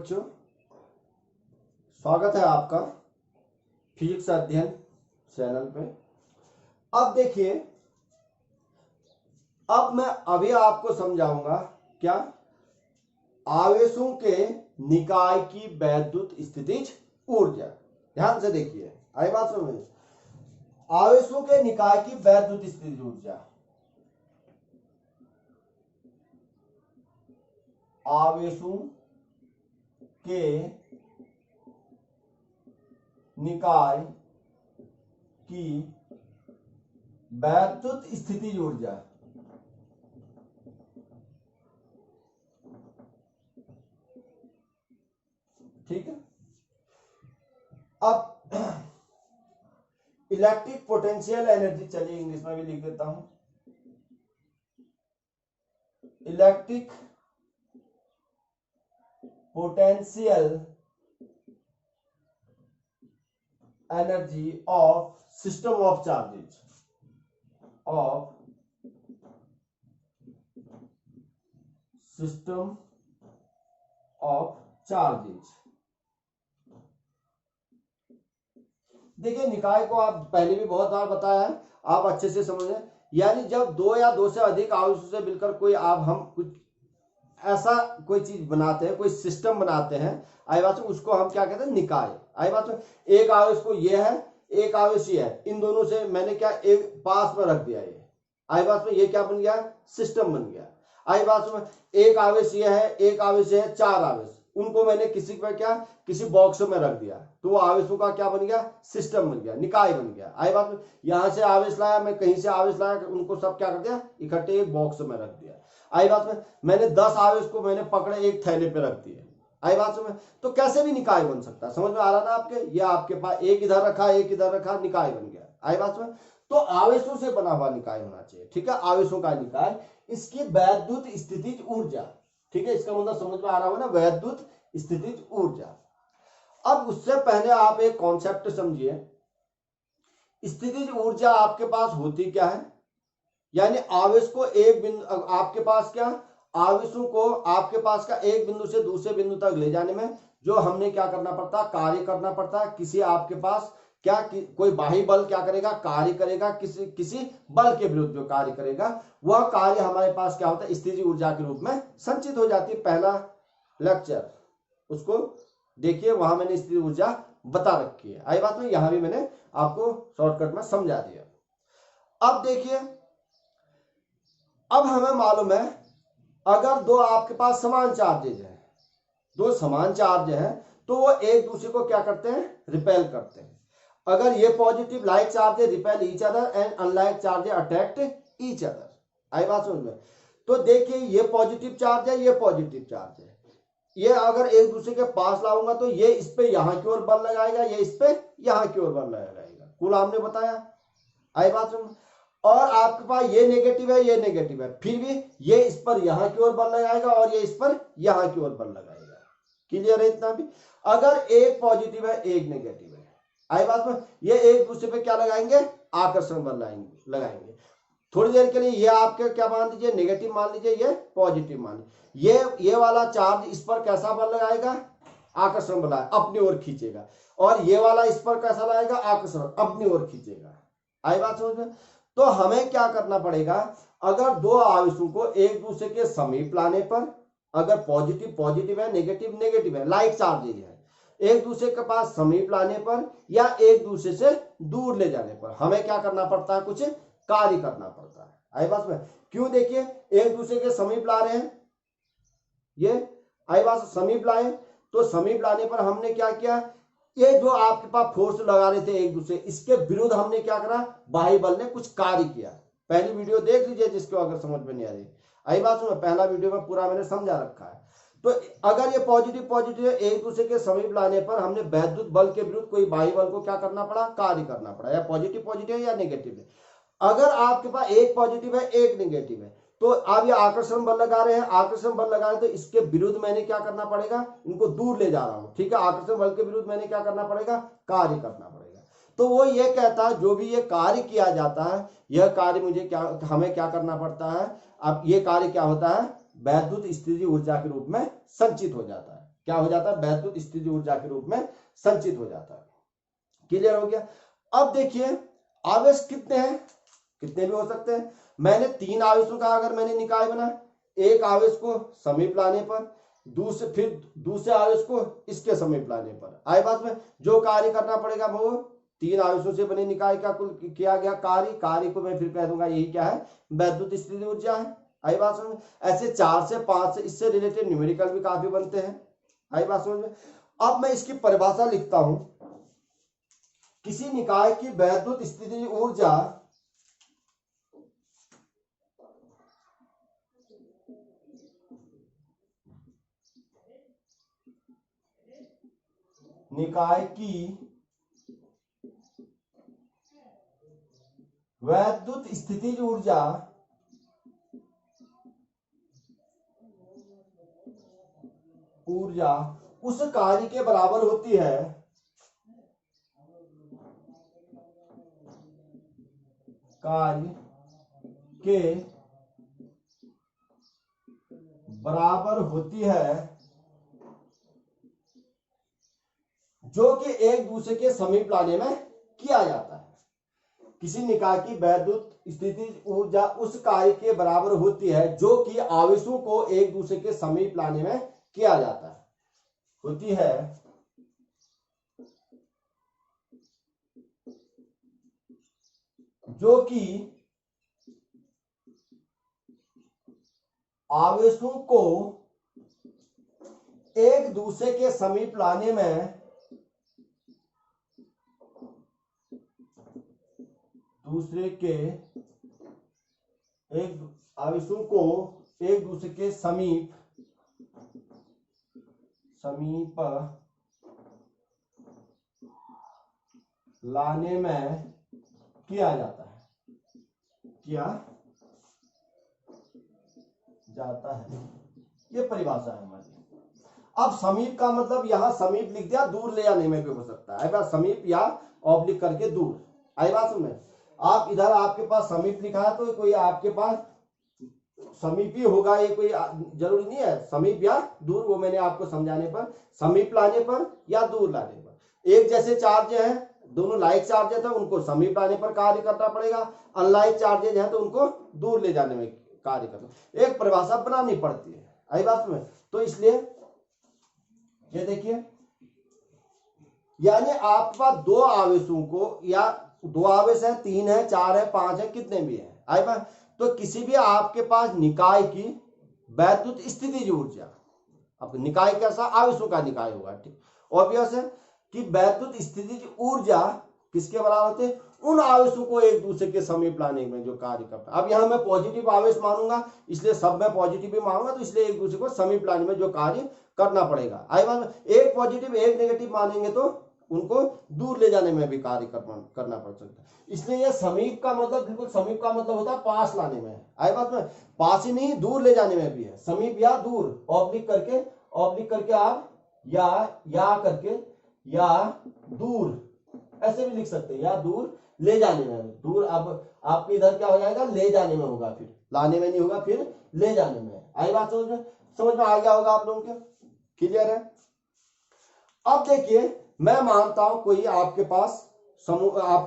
बच्चों, स्वागत है आपका फिजिक्स अध्ययन चैनल पे। अब देखिए, अब मैं अभी आपको समझाऊंगा क्या, आवेशों के निकाय की वैद्युत स्थितिज ऊर्जा। ध्यान से देखिए, आई बात समझ। आवेशों के निकाय की वैद्युत स्थितिज ऊर्जा, आवेशों के निकाय की वैद्युत स्थितिज ऊर्जा, ठीक है। अब इलेक्ट्रिक पोटेंशियल एनर्जी, चलिए इंग्लिश में भी लिख देता हूं, electric potential energy of system of charges, of system of charges. देखिए, निकाय को आप पहले भी बहुत बार बताया है, आप अच्छे से समझें। यानी जब दो या दो से अधिक आवेशों से मिलकर कोई हम कुछ ऐसा कोई चीज बनाते हैं, कोई सिस्टम बनाते हैं, आई बात में, उसको हम क्या कहते हैं, निकाय। आई बात में, एक आवेश को ये है, एक आवेश ये है, इन दोनों से मैंने क्या एक पास में रख दिया, ये आई बात में, ये क्या बन गया, सिस्टम बन गया। आई बात में, एक आवेश ये है, एक आवेश है, चार आवेश, उनको मैंने किसी पर क्या, किसी बॉक्स में रख दिया, तो वो आवेशों का क्या बन गया, सिस्टम बन गया, निकाय बन गया। आई बात में, यहां से आवेश लाया, मैं कहीं से आवेश लाया, उनको सब क्या कर दिया, इकट्ठे एक बॉक्स में रख दिया। आई बात में, मैंने 10 आवेश को मैंने पकड़े एक थैले पे रख दिए। आई बात में, तो कैसे भी निकाय बन सकता है, समझ में आ रहा ना आपके। ये आपके पास एक इधर रखा, एक इधर रखा, निकाय बन गया। आई बात में, तो आवेशों से बना हुआ निकाय होना चाहिए, ठीक है, आवेशों का निकाय, इसकी वैद्युत स्थितिज ऊर्जा, ठीक है, इसका मतलब समझ में आ रहा होगा ना, वैद्युत स्थितिज ऊर्जा। अब उससे पहले आप एक कॉन्सेप्ट समझिए, स्थितिज ऊर्जा आपके पास होती क्या है, यानी आवेश को एक बिंदु, आपके पास क्या, आवेशों को आपके पास का एक बिंदु से दूसरे बिंदु तक ले जाने में जो हमने क्या करना पड़ता, कार्य करना पड़ता है। किसी आपके पास क्या कोई बाह्य बल क्या करेगा, कार्य करेगा, किसी बल के विरुद्ध जो कार्य करेगा, वह कार्य हमारे पास क्या होता है, स्थितिज ऊर्जा के रूप में संचित हो जाती है। पहला लेक्चर उसको देखिए, वहां मैंने स्थितिज ऊर्जा बता रखी है। आई बात में, यहां भी मैंने आपको शॉर्टकट में समझा दिया। अब देखिए, अब हमें मालूम है, अगर दो आपके पास समान चार्जेज हैं, दो समान चार्ज हैं, तो वो एक दूसरे को क्या करते हैं, रिपेल करते हैं। अगर ये positive like charge repel each other and unlike charge attract each other. आई बात समझ में। तो देखिए, ये पॉजिटिव चार्ज है, ये पॉजिटिव चार्ज है, ये अगर एक दूसरे के पास लाऊंगा तो ये इस पे यहां की ओर बल लगाएगा, ये इस पे यहां की ओर बल लगाएगा, कूलॉम ने बताया। आई बात समझ। और आपके पास ये नेगेटिव है, ये नेगेटिव है, फिर भी ये इस पर यहां की ओर बल लगाएगा और ये इस पर यहां की ओर बल लगाएगा। क्लियर है इतना भी। अगर एक पॉजिटिव है, एक नेगेटिव है, आई बात में, ये एक दूसरे पे क्या लगाएंगे, आकर्षण बल लगाएंगे। थोड़ी देर के लिए ये आपके क्या मान लीजिए, नेगेटिव मान लीजिए, ये पॉजिटिव मान लीजिए। ये वाला चार्ज इस पर कैसा बल लगाएगा, आकर्षण बल अपनी ओर खींचेगा, और ये वाला इस पर कैसा लगाएगा, आकर्षण अपनी ओर खींचेगा। आई बात समझ में। तो हमें क्या करना पड़ेगा, अगर दो आवेशों को एक दूसरे के समीप लाने पर, अगर पॉजिटिव पॉजिटिव है, नेगेटिव नेगेटिव है, लाइक चार्जेज है, एक दूसरे के पास समीप लाने पर या एक दूसरे से दूर ले जाने पर हमें क्या करना पड़ता है, कुछ कार्य करना पड़ता है। आई बात में, क्यों, देखिए, एक दूसरे के समीप ला रहे हैं, ये आई बात समीप लाए, तो समीप लाने पर हमने क्या किया, ये जो आपके पास फोर्स लगा रहे थे एक दूसरे, इसके विरुद्ध हमने क्या करा, बाह्य बल ने कुछ कार्य किया। पहली वीडियो देख लीजिए जिसको अगर समझ में नहीं आ रही। आई बात सुनो, पहला वीडियो में पूरा मैंने समझा रखा है। तो अगर ये पॉजिटिव पॉजिटिव है, एक दूसरे के समीप लाने पर हमने वैद्युत बल के विरुद्ध कोई बाह्य बल को क्या करना पड़ा, कार्य करना पड़ा, या पॉजिटिव पॉजिटिव है या नेगेटिव है। अगर आपके पास एक पॉजिटिव है, एक नेगेटिव है, तो आप ये आकर्षण बल लगा रहे हैं, आकर्षण बल लगा रहे हैं, तो इसके विरुद्ध मैंने क्या करना पड़ेगा, इनको दूर ले जा रहा हूं, ठीक है, आकर्षण बल के विरुद्ध मैंने क्या करना पड़ेगा, कार्य करना पड़ेगा। तो वो ये कहता है, जो भी ये कार्य किया जाता है, यह कार्य मुझे क्या, हमें क्या करना पड़ता है, अब ये कार्य क्या होता है, वैद्युत स्थितिज ऊर्जा के रूप में संचित हो जाता है। क्या हो जाता है, वैद्युत स्थितिज ऊर्जा के रूप में संचित हो जाता है। क्लियर हो गया। अब देखिए आवेश कितने हैं, कितने भी हो सकते हैं। मैंने 3 आवेशों का अगर मैंने निकाय बना, एक आवेश को समीप लाने पर, दूसरे आवेश को इसके समीप लाने पर, आई बात में, जो कार्य करना पड़ेगा वो 3 आवेशों से बने निकाय का कुल किया गया कार्य को मैं फिर कह दूंगा यही क्या है, वैद्युत स्थितिज ऊर्जा है। आई बात समझ में। ऐसे 4 से 5 से इससे रिलेटेड न्यूमेरिकल भी काफी बनते हैं। आई बात समझ में। अब मैं इसकी परिभाषा लिखता हूं, किसी निकाय की वैद्युत स्थितिज ऊर्जा निकाय की वैद्युत स्थितिज ऊर्जा उस कार्य के बराबर होती है जो कि एक दूसरे के समीप लाने में किया जाता है। किसी निकाय की वैद्युत स्थितिज ऊर्जा उस कार्य के बराबर होती है जो कि आवेशों को एक दूसरे के समीप लाने में किया जाता है, होती है जो कि आवेशों को एक दूसरे के समीप लाने में आवेशों को एक दूसरे के समीप लाने में किया जाता है, ये परिभाषा है हमारी। अब समीप का मतलब यहां समीप लिख दिया, दूर ले जाने में भी हो सकता है, समीप या ऑब्लिक करके दूर। आई बात समझ में। आप इधर आपके पास समीप लिखा है तो कोई आपके पास समीप ही होगा, ये कोई जरूरी नहीं है समीप या दूर, वो मैंने आपको समझाने पर, समीप लाने पर या दूर लाने पर। एक जैसे चार्ज है, दोनों लाइक चार्जेस है, उनको समीप लाने पर कार्य करना पड़ेगा, अनलाइक चार्जेज है तो उनको दूर ले जाने में कार्य करना, एक परिभाषा बनानी पड़ती है। आई बात में। तो इसलिए ये देखिए, यानी आपके पास 2 आवेशों को, या 2 आवेश है, 3 है, 4 है, 5 है, कितने भी है, आई बात। तो किसी भी आपके पास निकाय की वैद्युत स्थितिज ऊर्जा, अब निकाय कैसा, आवेशों का निकाय होगा, ठीक, ऑब्वियस है कि वैद्युत स्थितिज ऊर्जा किसके बराबर होते हैं, उन आवेशों को एक दूसरे के समीप लाने में जो कार्य करता है। अब यहां मैं पॉजिटिव आवेश मानूंगा, इसलिए सब में पॉजिटिव भी मानूंगा, तो इसलिए एक दूसरे को समीप लाने में जो कार्य करना पड़ेगा। आई बात। एक पॉजिटिव एक नेगेटिव मानेंगे तो उनको दूर ले जाने में भी कार्य करना पड़ सकता है। इसलिए ये समीप का मतलब, बिल्कुल समीप का मतलब होता है पास लाने में। आई बात में। पास ही नहीं, दूर ले जाने में भी है, समीप या दूर, ऑब्लिक करके आप या करके या दूर ऐसे भी लिख सकते हैं, या दूर ले जाने में। दूर अब आपके इधर क्या हो जाएगा, ले जाने में होगा, फिर लाने में नहीं होगा, फिर ले जाने में। आई बात समझ में आ गया होगा आप लोगों के, क्लियर है। अब देखिए, मैं मानता हूं कोई आपके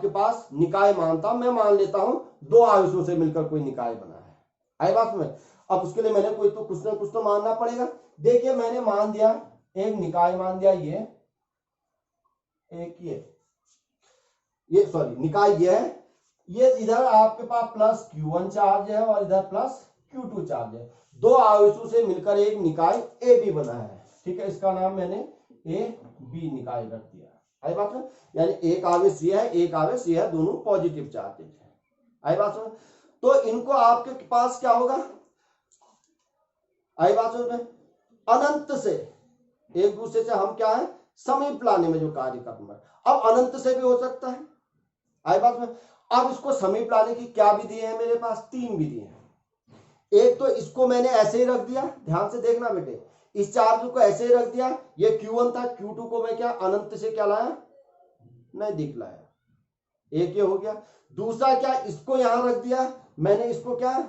पास निकाय मानता हूं, मैं मान लेता हूं 2 आवेशों से मिलकर कोई निकाय बना है। आई बात में। अब उसके लिए मैंने कोई तो कुछ ना कुछ तो मानना पड़ेगा। देखिए मैंने मान दिया, एक निकाय मान दिया, ये सॉरी निकाय ये है, ये इधर आपके पास प्लस Q1 चार्ज है और इधर प्लस Q2 चार्ज है। 2 आवेशों से मिलकर एक निकाय AB बना है, ठीक है, इसका नाम मैंने AB निकाय रख दिया। आई बात है। यानी एक आवेश ये है, एक आवेश ये है, दोनों पॉजिटिव चार्जेज है। आई बात समझ। तो इनको आपके पास क्या होगा, आई बात समझ में, अनंत से एक दूसरे से हम क्या है, समीप लाने में जो कार्य करना है। अब अनंत से भी हो सकता है, आई बात में। अब इसको समीप लाने की क्या विधि है मेरे पास, 3 विधि है। एक तो इसको मैंने ऐसे ही रख दिया, ध्यान से देखना बेटे, इस चार्ज को ऐसे ही रख दिया, ये Q1 था, Q2 को मैं क्या अनंत से क्या लाया, नहीं दिख लाया, एक ये हो गया। दूसरा क्या, इसको यहां रख दिया मैंने, इसको क्या,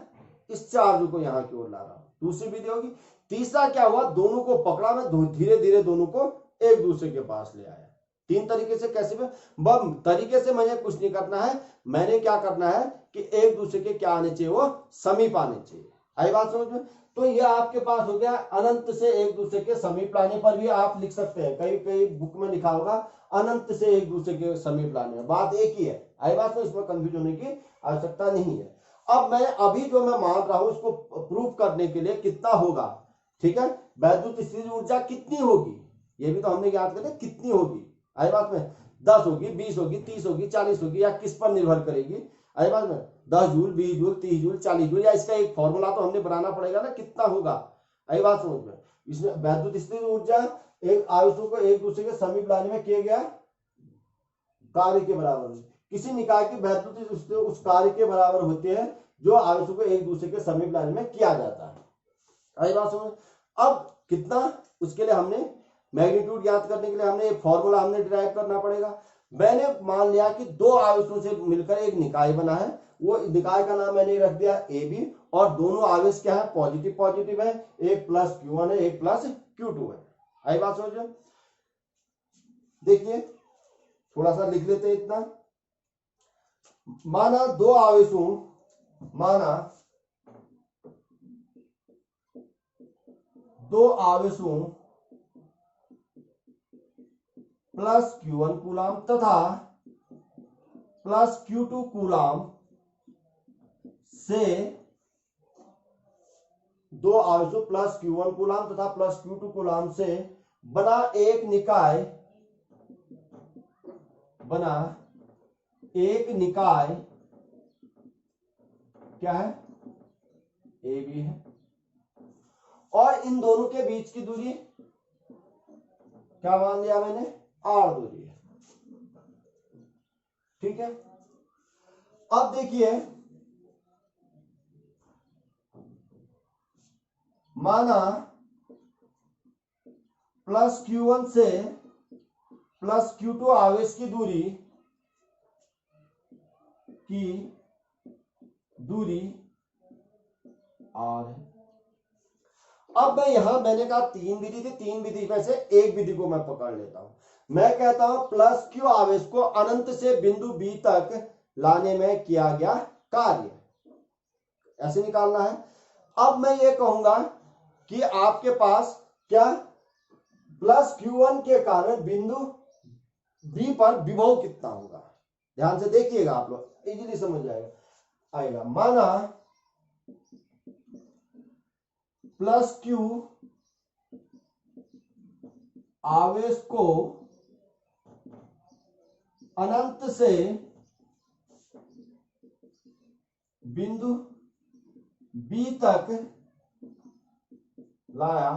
इस चार्ज को यहां की ओर ला रहा हूं, दूसरी विधि होगी। तीसरा क्या हुआ, दोनों को पकड़ा, मैं धीरे धीरे दोनों को एक दूसरे के पास ले आया। तीन तरीके से कैसे बम तरीके से मुझे कुछ नहीं करना है, मैंने क्या करना है कि एक दूसरे के क्या आने चाहिए, वो समीप आने चाहिए। आई बात समझ में। तो ये आपके पास हो गया अनंत से एक दूसरे के समीप लाने पर भी आप लिख सकते हैं, कई कई बुक में लिखा होगा अनंत से एक दूसरे के समीप लाने में, बात एक ही है। आई बात, इसमें कंफ्यूज होने की आवश्यकता नहीं है। अब मैं अभी जो मैं मान रहा हूं उसको प्रूव करने के लिए कितना होगा, ठीक है, वैद्युत स्थितिज ऊर्जा कितनी होगी, ये भी तो हमने याद करें कितनी होगी। आई बात में 10 होगी, 20 होगी, 30 होगी, 40 होगी, या किस पर निर्भर करेगी। आई बात में 10 जूल, 20 जूल, 30 जूल, 40 जूल, या इसका एक फॉर्मूला तो हमने बनाना पड़ेगा ना, कितना होगा। आई बात समझ में। इसमें वैद्युत स्थितिज ऊर्जा एक आवेशों को एक दूसरे के समीप लाने में किया गया कार्य के बराबर है। किसी निकाय की वैद्युत स्थिति उस कार्य के बराबर होते हैं जो आवेशों को एक दूसरे के समीप लाने में किया जाता है। आई बात समझ। अब कितना, उसके लिए हमने मैग्नीट्यूड ज्ञात करने के लिए हमने एक फॉर्मूला हमने डिराइव करना पड़ेगा। मैंने मान लिया कि दो आवेशों से मिलकर एक निकाय बना है, वो निकाय का नाम मैंने रख दिया ए बी, और दोनों आवेश क्या है, पॉजिटिव पॉजिटिव है, एक प्लस Q1 है, एक प्लस Q2 है। आई बात समझ। देखिए थोड़ा सा लिख लेते हैं इतना। माना दो आवेशों प्लस Q1 कूलाम तथा प्लस Q2 कूलाम से, दो आवेशों प्लस Q1 कूलाम तथा प्लस Q2 कूलाम से बना एक निकाय क्या है, ए बी है, और इन दोनों के बीच की दूरी क्या मान लिया मैंने, आर दूरी है। ठीक है। अब देखिए, माना प्लस Q1 से प्लस Q2 आवेश की दूरी आर है। अब मैं यहां मैंने कहा तीन विधि थी, तीन विधि में से एक विधि को मैं पकड़ लेता हूं। मैं कहता हूं प्लस Q आवेश को अनंत से बिंदु B तक लाने में किया गया कार्य, ऐसे निकालना है। अब मैं ये कहूंगा कि आपके पास क्या प्लस Q1 के कारण बिंदु B पर विभव कितना होगा, ध्यान से देखिएगा, आप लोग इजीली समझ आएगा। माना प्लस Q आवेश को अनंत से बिंदु B तक लाया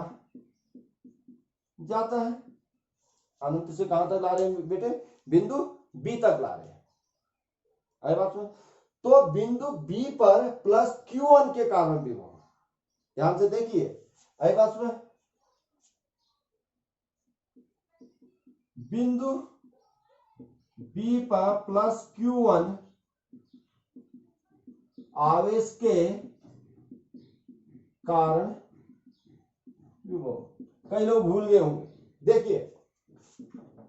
जाता है। अनंत से कहां तक ला रहे हैं बेटे, बिंदु B तक ला रहे हैं। आई बात में। तो बिंदु B पर प्लस Q1 के कारण भी होगा, ध्यान से देखिए। आई बात में, बिंदु B पर प्लस Q1 आवेश के कारण विभव, कई लोग भूल गए होंगे। देखिए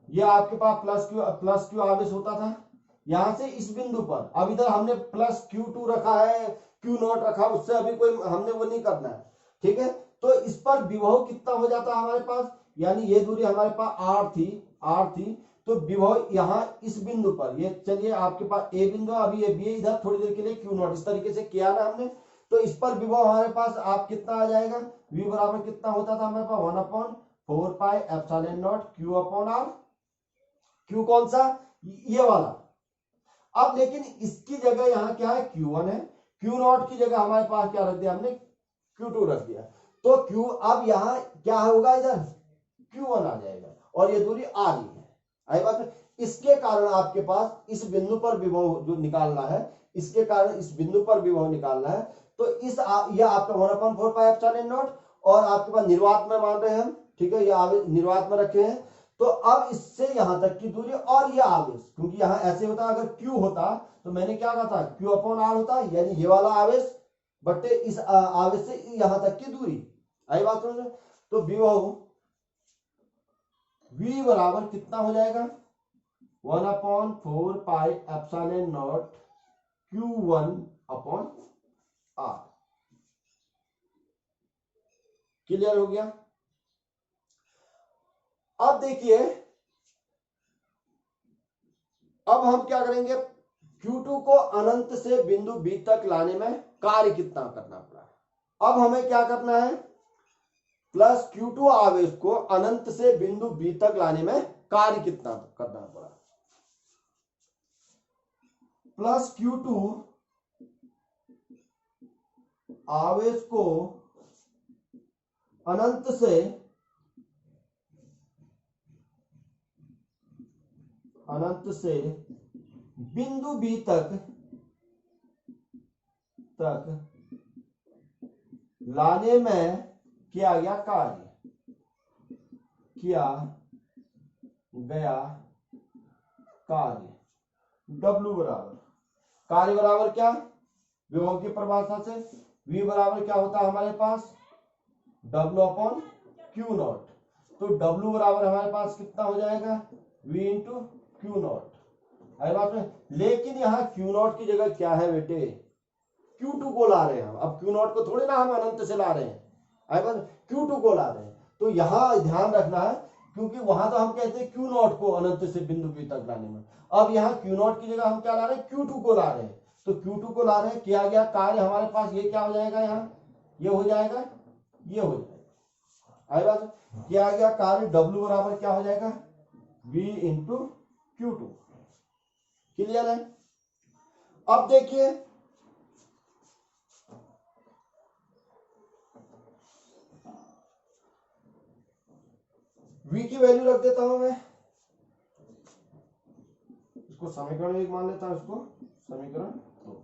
ये आपके पास प्लस क्यू आवेश होता था, यहां से इस बिंदु पर, अब इधर हमने प्लस Q2 रखा है, Q0 रखा, उससे अभी कोई हमने वो नहीं करना है। ठीक है। तो इस पर विभव कितना हो जाता है हमारे पास, यानी ये दूरी हमारे पास R थी, तो विभव यहाँ इस बिंदु पर, ये चलिए आपके पास ए बिंदु, अभी ये बी, इधर थोड़ी देर के लिए Q0, इस तरीके से किया ना हमने। तो इस पर विभव हमारे पास आप कितना आ जाएगा, V बराबर कितना होता था हमारे पास 1/4 pi epsilon not Q upon R। Q कौन सा, ये वाला। अब लेकिन इसकी जगह यहाँ क्या है, Q1 है, Q0 की जगह हमारे पास क्या रख दिया हमने, Q2 रख दिया। तो Q अब यहाँ क्या होगा, इधर Q1 आ जाएगा, और ये दूरी R ही है। आई बात है। इसके कारण आपके पास इस बिंदु पर विभव जो निकालना है, इसके कारण इस बिंदु पर विभव निकालना है, तो इस ये आपका 1/4 पाई एप्सिलॉन नॉट, और आपके पास निर्वात में मान रहे हैं हम, ठीक है, ये निर्वात में रखे हैं। तो अब इससे यहां तक की दूरी, और ये आवेश, क्योंकि यहां ऐसे होता, अगर Q होता तो मैंने क्या कहा था, Q अपॉन R होता, यानी ये वाला आवेश बट्टे इस आवेश से यहां तक की दूरी। आई बात समझ में? तो विभव v बराबर कितना हो जाएगा 1/4 pi epsilon not Q1 upon R। Clear हो गया? अब देखिए, अब हम क्या करेंगे, Q2 को अनंत से बिंदु B तक लाने में कार्य कितना करना पड़ा। अब हमें क्या करना है, प्लस Q2 आवेश को अनंत से बिंदु B तक लाने में कार्य कितना करना पड़ा। प्लस Q2 आवेश को अनंत से बिंदु B तक लाने में किया गया कार्य W बराबर, कार्य बराबर क्या, विभव की परिभाषा से V बराबर क्या होता है हमारे पास W अपॉन Q नॉट। तो W बराबर हमारे पास कितना हो जाएगा V इंटू Q नॉट। है बात में? लेकिन यहाँ Q नॉट की जगह क्या है बेटे, Q2 को ला रहे हैं हम। अब Q नॉट को थोड़ी ना हम अनंत से ला रहे हैं, है बात, Q2 को ला रहे हैं। तो यहाँ ध्यान रखना है, क्योंकि वहां तो हम कहते हैं Q नॉट को अनंत से बिंदु B तक लाने में, अब यहाँ Q नॉट की जगह हम क्या ला रहे हैं, Q2 को ला रहे हैं। तो Q2 को ला रहे हैं, किया गया कार्य हमारे पास ये क्या हो जाएगा, यहाँ ये हो जाएगा, ये हो जाएगा। आई बात, किया गया कार्य W बराबर क्या हो जाएगा V इंटू Q2। क्लियर है? अब देखिए, V की वैल्यू रख देता हूं मैं, इसको समीकरण 1 मान लेता हूं, इसको समीकरण 2।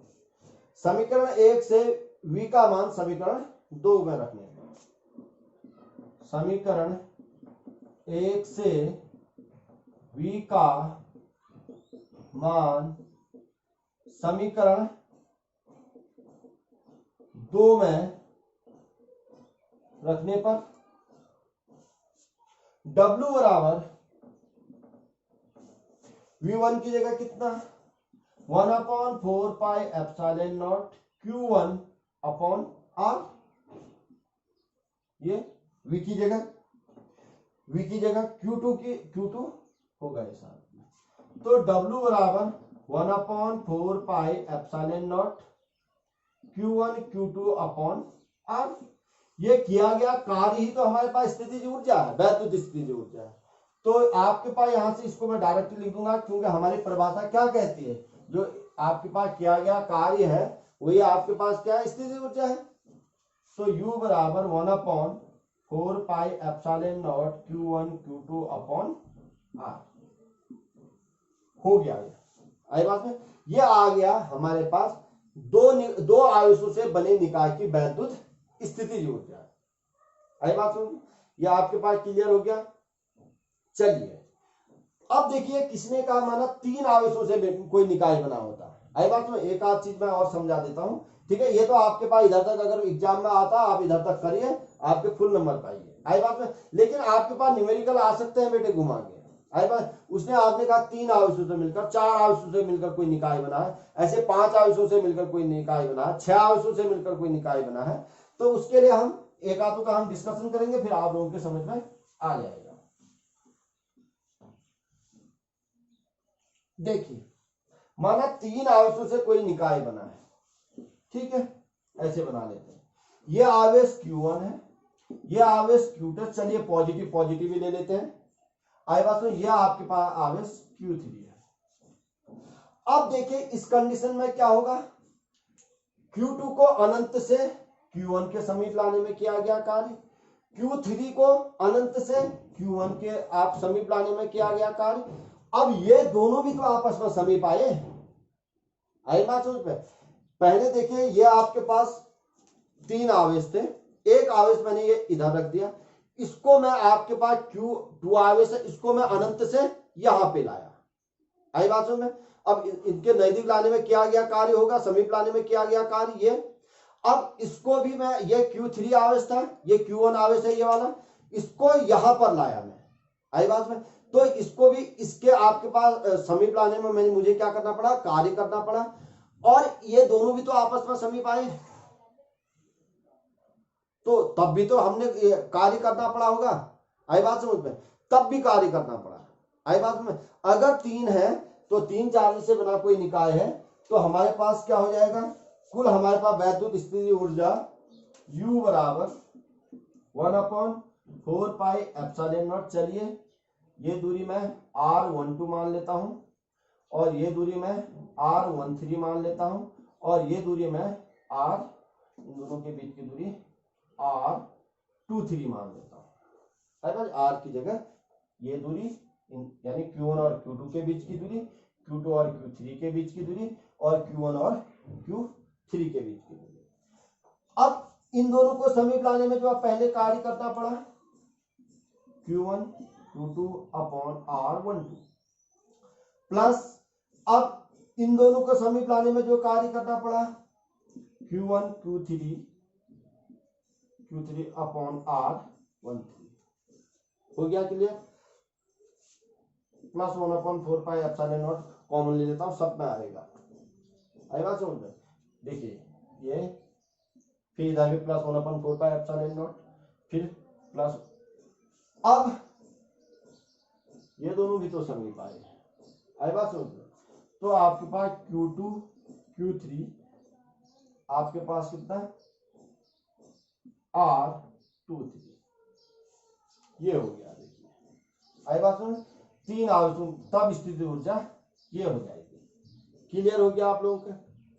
समीकरण 1 से V का मान समीकरण 2 में रखने, समीकरण 1 से V का मान समीकरण 2 में रखने पर W बराबर V1 की जगह कितना 1/4 pi epsilon not Q1 upon R। ये V की जगह Q2 होगा ये साथ में। तो W बराबर 1/4 pi epsilon not Q1 Q2 upon R। ये किया गया कार्य ही तो हमारे पास स्थितिज ऊर्जा है, वैद्युत स्थितिज ऊर्जा है। तो आपके पास यहां से इसको मैं डायरेक्टली लिख दूंगा, क्योंकि हमारी परिभाषा क्या कहती है, जो आपके पास किया गया कार्य है वही आपके पास क्या है, स्थितिज ऊर्जा है। तो U बराबर 1/4 pi epsilon not Q1 Q2 upon R हो गया। आई बात में? ये आ गया हमारे पास दो आवेशों से बने निकाय की वैद्युत स्थितिज ऊर्जा। आई बात समझ? ये आपके पास क्लियर हो गया। चलिए अब देखिए, किसने कहा माना 3 आवेशों से कोई निकाय बना होता है। आई बात में? एक आध चीज मैं और समझा देता हूं, ठीक है। ये तो आपके पास इधर तक अगर एग्जाम में आता आप इधर तक करिए, आपके फुल नंबर पाइए। आई बात में? लेकिन आपके पास न्यूमेरिकल आ सकते हैं बेटे घुमा के। आई बात, उसने आपने कहा 3 आवेशों से मिलकर, 4 आवेशों से मिलकर कोई निकाय बना है, ऐसे 5 आवेशों से मिलकर कोई निकाय बना है, 6 आवेशों से मिलकर कोई निकाय बना है। तो उसके लिए हम एक आधों का हम डिस्कशन करेंगे, फिर आप लोगों के समझ में आ जाएगा। देखिए, माना 3 आवेशों से कोई निकाय बना है, ठीक है, ऐसे बना लेते हैं। ये आवेश Q1 है, ये आवेश Q2, चलिए पॉजिटिव पॉजिटिव ही ले लेते हैं। आई बात में? ये आपके पास आवेश Q3 है। अब देखिए इस कंडीशन में क्या होगा, Q2 को अनंत से Q1 के समीप लाने में किया गया कार्य, Q3 को अनंत से Q1 के आप समीप लाने में किया गया कार्य। अब ये दोनों भी तो आपस में समीप आए। आई बात समझ में? पहले देखिए, ये आपके पास 3 आवेश थे, एक आवेश मैंने ये इधर रख दिया, इसको मैं आपके पास Q2 आवेश है, इसको मैं अनंत से यहां पे लाया। आई बात समझ में? अब इनके नजदीक लाने में किया गया कार्य होगा, समीप लाने में किया गया कार्य ये। अब इसको भी मैं, ये Q3 आवेश था, ये Q1 आवेश है ये वाला, इसको यहां पर लाया मैं, आई बात में। तो इसको भी इसके आपके पास समीप लाने में मुझे क्या करना पड़ा, कार्य करना पड़ा, और ये दोनों भी तो आपस में समीप आए, तो तब भी तो हमने कार्य करना पड़ा होगा, आई बात समझ में, तब भी कार्य करना पड़ा, आई बात में। अगर 3 है तो 3 चार्ज से बना कोई निकाय है, तो हमारे पास क्या हो जाएगा, कुल हमारे पास वैद्युत स्थिति ऊर्जा U बराबर 1/4 पाई एप्सिलॉन नॉट। चलिए ये दूरी मैं R12 मान लेता हूं, और ये दूरी मैं R13 मान लेता हूं, और ये दूरी मैं R, इन दोनों के बीच की दूरी R23 मान लेता हूं। R की जगह ये दूरी यानी Q1 और Q2 के बीच की दूरी, Q2 और Q3 के बीच की दूरी, और Q1 और Q3 के बीच की दूरी। अब इन दोनों को समीप लाने में जो आप पहले कार्य करना पड़ा, Q1 Q2 upon R12 plus, अब इन दोनों को समीप लाने में जो कार्य करना पड़ा, Q1 Q3 अपॉन R13। हो गया clear. Plus 1/4 pi epsilon not common ले लेता हूं, सब में आएगा, आई बात समझ में। देखिए ये फिर इधर भी प्लस 1/4 पाई एप्सिलॉन नॉट, फिर प्लस, अब ये दोनों भी तो समीप आए, आई बात समझ में। तो आपके पास Q2 Q3 आपके पास कितना R23, ये हो गया। देखिए आई बात समझ, 3 आवेशों तब स्थिति ऊर्जा ये हो जाएगी। क्लियर हो गया आप लोगों को,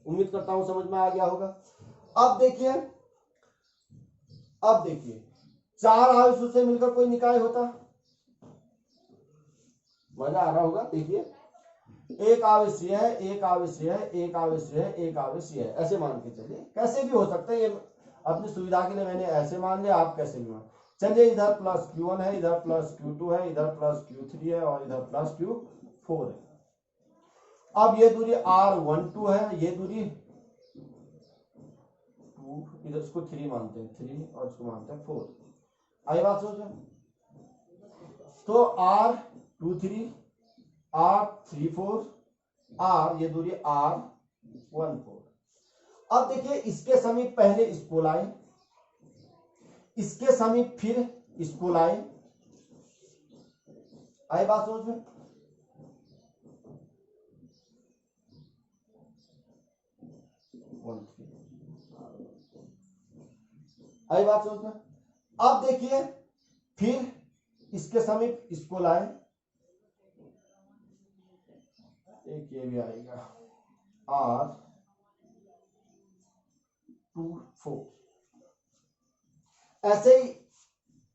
उम्मीद करता हूं समझ में आ गया होगा। अब देखिए 4 आवेशों से मिलकर कोई निकाय होता, मजा आ रहा होगा। देखिए एक आवेशीय है, एक आवेशीय है, एक आवेशीय है, एक आवेशीय है, ऐसे मान के चलिए, कैसे भी हो सकता है, ये अपनी सुविधा के लिए मैंने ऐसे मान लिया, आप कैसे भी मान। चलिए इधर प्लस Q1 है, इधर प्लस Q2 है, इधर प्लस Q3 है, और इधर प्लस Q4 है। अब ये दूरी R12 है, ये दूरी 2, इधर इसको 3 मानते हैं, 3 और इसको मानते हैं 4, आई बात सोचो। तो R23 R34 R, ये दूरी R14। अब देखिए इसके समीप पहले इसको लाए, इसके समीप फिर इसको लाए, आई बात समझ में। आई बात समझ में। अब देखिए फिर इसके समीप इसको लाए, एक ये भी आएगा R24। ऐसे ही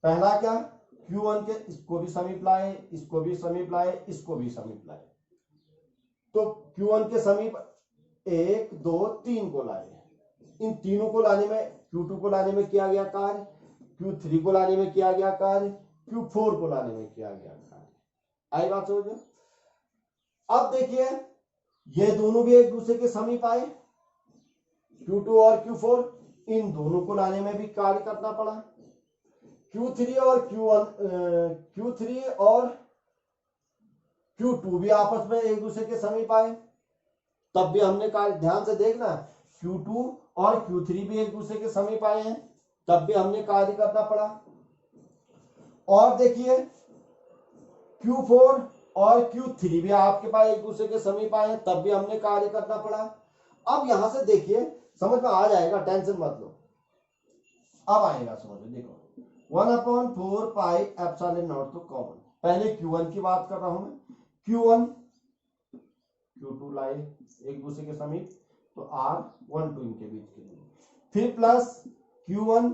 पहला क्या, Q1 के इसको भी समीप लाए, इसको भी समीप लाए, इसको भी समीप लाए, तो Q1 के समीप 1 2 3 को लाए। इन तीनों को लाने में, Q2 को लाने में किया गया कार्य, Q3 को लाने में किया गया कार्य, Q4 को लाने में किया गया कार्य, आई बात समझ में। अब देखिए ये दोनों भी एक दूसरे के समीप आए, Q2 और Q4, इन दोनों को लाने में भी कार्य करना पड़ा। Q3 और Q2 भी आपस में एक दूसरे के समीप आए, तब भी हमने कार्य, ध्यान से देखना, Q2 और Q3 भी एक दूसरे के समीप आए हैं, तब भी हमने कार्य करना पड़ा। और देखिए Q4 और Q3 भी आपके पास एक दूसरे के समीप आए हैं, तब भी हमने कार्य करना पड़ा। अब यहां से देखिए समझ में आ जाएगा, टेंशन मत लो, अब आएगा समझ में। देखो 1/4 पाई एप्सिलॉन नॉट तो कॉमन, पहले Q1 की बात कर रहा हूं मैं, Q1 Q2 लाए एक दूसरे के समीप, तो R12 इनके बीच की दूरी, फिर प्लस Q1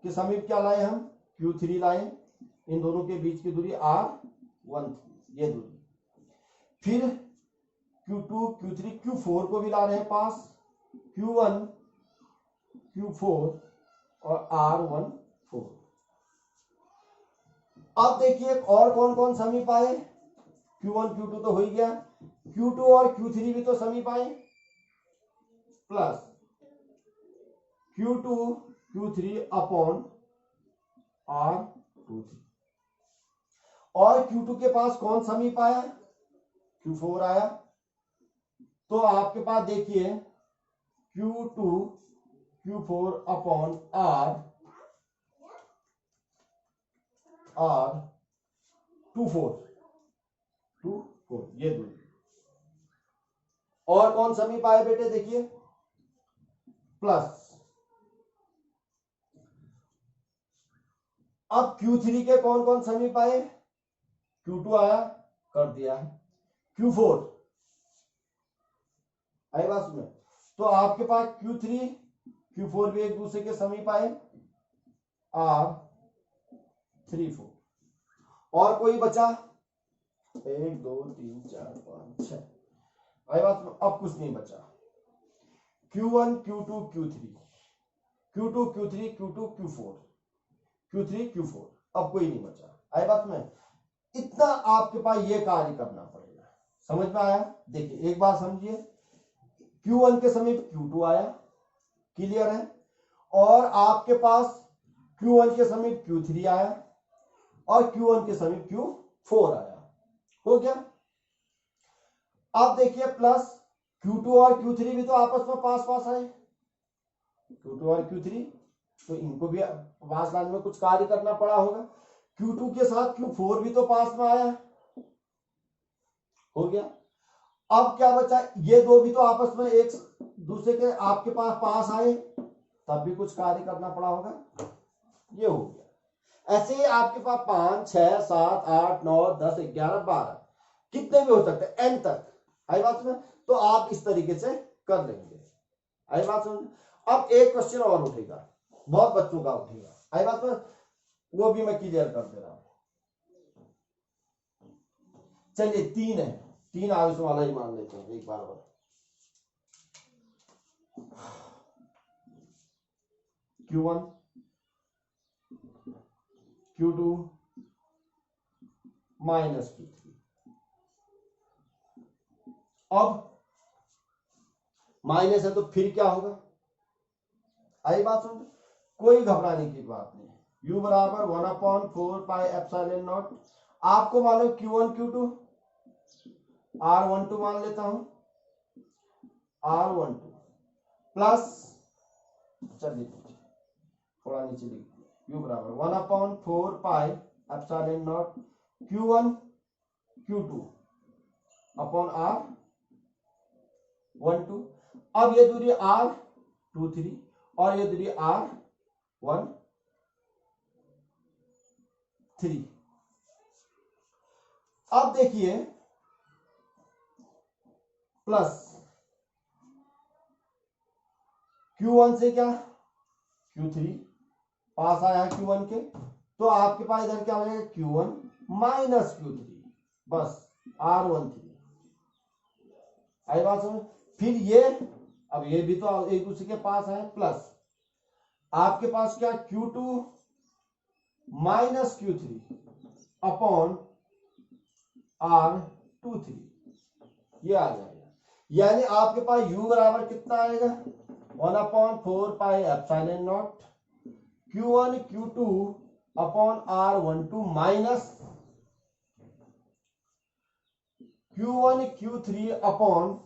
के समीप क्या लाए हम, Q3 लाए, इन दोनों के बीच की दूरी R13, ये दूरी, फिर Q2 Q3 Q4 को भी ला रहे हैं पास, Q1 Q4 और R14। अब देखिए और कौन कौन समीप आए, Q1 Q2 तो हो ही गया, Q2 और Q3 भी तो समीप आए, plus Q2 Q3 upon R23 और Q2 के पास कौन समीप आया, Q4 आया। तो आपके पास देखिए Q2 Q4 अपॉन R24 ये दो और कौन समीप आए बेटे, देखिए प्लस। अब Q3 के कौन कौन समीप आए, Q2 आया कर दिया है, Q4 आई बात में। तो आपके पास Q3 Q4 भी एक दूसरे के समीप आए, R34 और कोई बचा 1 2 3 4 5 6 आई बात में। अब कुछ नहीं बचा, Q1 Q2 Q3 Q2 Q3 Q2 Q4 Q3 Q4 अब कोई नहीं बचा आई बात में। इतना आपके पास ये कार्य करना पड़ेगा, समझ में आया। देखिए एक बात समझिए, Q1 के समीप Q2 आया, क्लियर है, और आपके पास Q1 के समीप Q3 आया और Q1 के समीप Q4 आया, हो गया। अब देखिए प्लस Q2 और Q3 भी तो आपस में पास पास आए, Q2 और Q3 तो इनको भी पास लाने में कुछ कार्य करना पड़ा होगा। Q2 के साथ Q4 भी तो पास में आया, हो गया। अब क्या बचा, ये दो भी तो आपस में एक दूसरे के आपके पास आए, तब भी कुछ कार्य करना पड़ा होगा, ये हो गया। ऐसे ही आपके पास 5 6 7 8 9 10 11 12 कितने भी हो सकते हैं n तक, आई बात में। तो आप इस तरीके से कर लेंगे, आई बात समझ। अब एक क्वेश्चन और उठेगा, बहुत बच्चों का उठेगा, आई बात में, वो भी मैं क्लियर कर दे रहा हूं। चलिए 3 है, 3 आयुष वाला ही मान लेते हैं एक बार और। Q1 Q2 minus Q3। अब माइनस है तो फिर क्या होगा, आई बात समझ, कोई घबराने की बात नहीं। U बराबर 1/4 पाई एप्सिलॉन नॉट, आपको मालूम Q1 Q2 R12 मान लेता हूं, R12 प्लस, चलिए थोड़ा नीचे लिख, U बराबर 1/4 pi epsilon not Q1 Q2 upon R12। अब ये दूरी R23 और ये दूरी R13। अब देखिए प्लस Q1 से क्या Q3 पास आया है Q1 के, तो आपके पास इधर क्या हो जाएगा Q1 माइनस Q3, बस R13, आई बात समझ। फिर ये, अब ये भी तो एक दूसरे के पास है, प्लस आपके पास क्या Q2 minus Q3 upon R23, ये आ जाएगा। यानी आपके पास U बराबर कितना आएगा 1/4 pi epsilon not Q1 Q2 upon R12 minus Q1 Q3 upon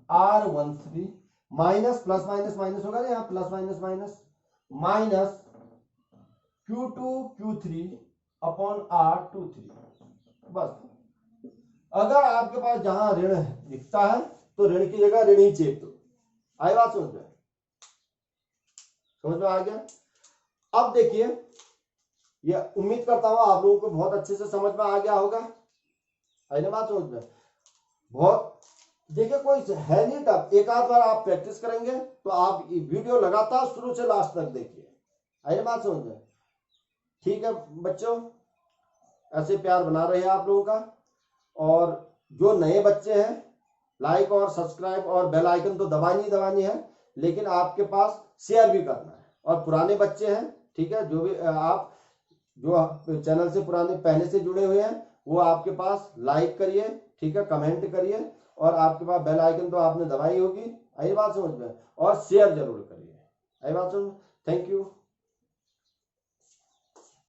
R13 minus plus minus minus होगा ना, यहाँ plus minus minus minus Q2 Q3 upon R23। बस अगर आपके पास जहां ऋण दिखता है तो ऋण की जगह ऋण ही चेप दो, आई बात समझ में आ गया। अब देखिए, ये उम्मीद करता हूं आप लोगों को बहुत अच्छे से समझ में आ गया होगा, आई ना बात समझ में। बहुत देखिए कोई है नहीं टफ, एक आध बार आप प्रैक्टिस करेंगे तो आप वीडियो लगातार शुरू से लास्ट तक देखिए, आई ना बात समझ में। ठीक है बच्चों, ऐसे प्यार बना रहे हैं आप लोगों का, और जो नए बच्चे हैं लाइक और सब्सक्राइब और बेल आइकन तो दबानी है, लेकिन आपके पास शेयर भी करना है। और पुराने बच्चे हैं, ठीक है, जो भी आप जो चैनल से पुराने पहले से जुड़े हुए हैं वो आपके पास लाइक करिए, ठीक है, कमेंट करिए, और आपके पास बेल आइकन तो आपने दबाई होगी, आई बात समझ में, और शेयर जरूर करिए, आई बात समझ। Thank you.